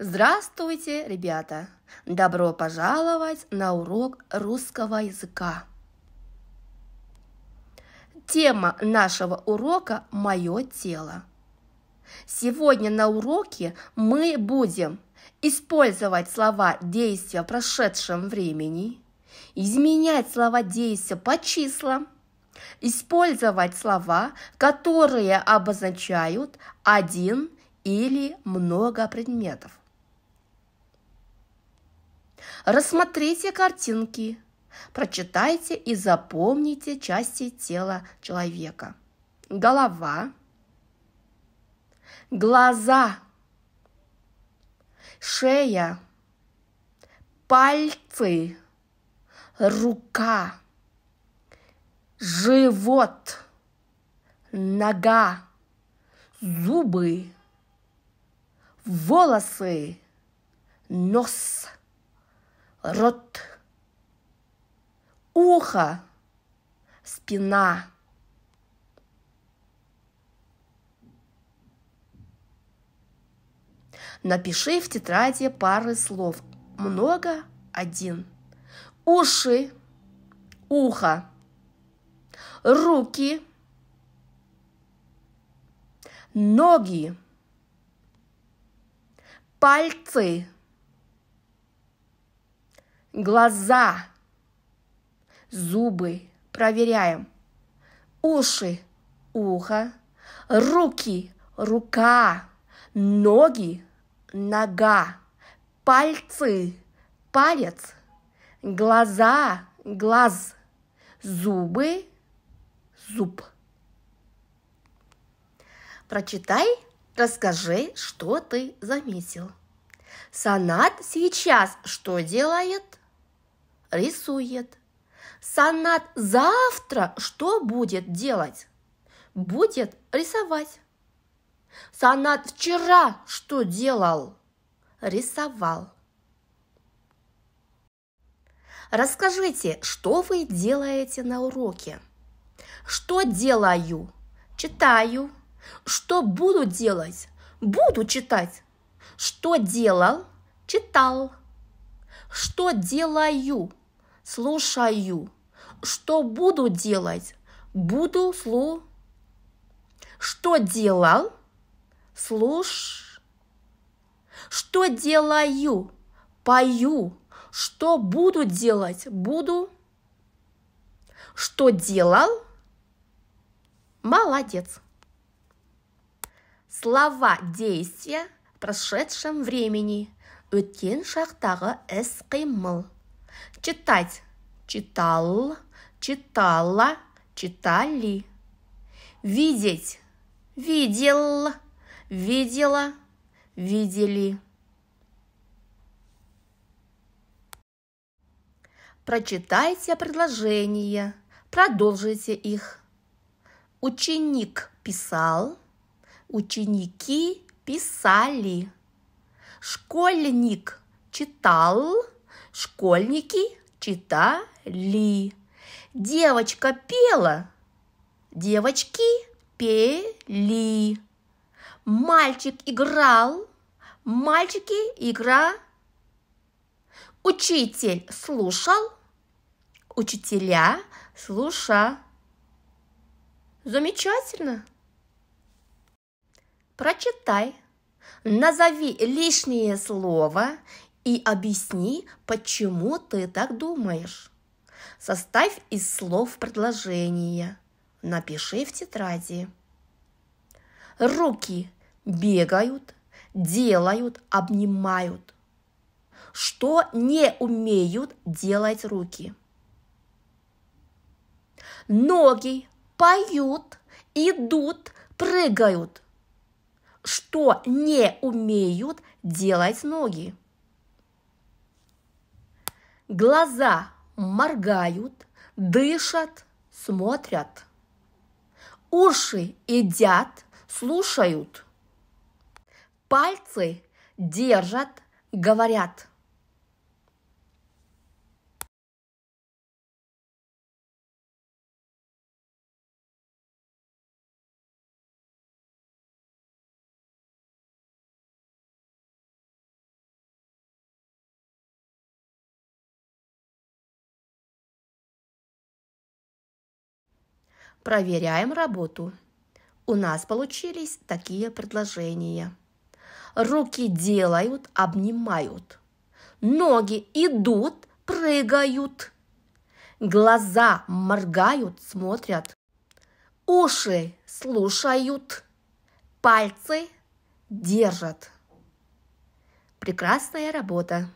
Здравствуйте, ребята! Добро пожаловать на урок русского языка. Тема нашего урока – «Мое тело». Сегодня на уроке мы будем использовать слова действия в прошедшем времени, изменять слова действия по числам, использовать слова, которые обозначают один или много предметов. Рассмотрите картинки, прочитайте и запомните части тела человека. Голова, глаза, шея, пальцы, рука, живот, нога, зубы, волосы, нос, рот, ухо, спина. Напиши в тетради пары слов. Много – один. Уши, ухо, руки, ноги, пальцы, глаза, зубы. Проверяем. Уши, ухо, руки, рука, ноги, нога, пальцы, палец, глаза, глаз, зубы, зуб. Прочитай, расскажи, что ты заметил. Санат сейчас что делает? Рисует. Санат завтра что будет делать? Будет рисовать. Санат вчера что делал? Рисовал. Расскажите, что вы делаете на уроке? Что делаю? Читаю. Что буду делать? Буду читать. Что делал? Читал. Что делаю? Слушаю. Что буду делать? Буду слушать. Что делал? Что делаю? Пою. Что буду делать? Буду. Что делал? Молодец. Слова действия в прошедшем времени. Өткен шақтағы іс-қимыл. Читать. Читал, читала, читали. Видеть. Видел, видела, видели. Прочитайте предложения, продолжите их. Ученик писал, ученики писали. Школьник читал, школьники читали. Девочка пела, девочки пели. Мальчик играл, мальчики играли. Учитель слушал, учителя слушали. Замечательно. Прочитай, назови лишнее слово и объясни, почему ты так думаешь. Составь из слов предложение. Напиши в тетради. Руки бегают, делают, обнимают. Что не умеют делать руки? Ноги поют, идут, прыгают. Что не умеют делать ноги? Глаза моргают, дышат, смотрят. Уши едят, слушают. Пальцы держат, говорят. Проверяем работу. У нас получились такие предложения. Руки делают, обнимают. Ноги идут, прыгают. Глаза моргают, смотрят. Уши слушают. Пальцы держат. Прекрасная работа.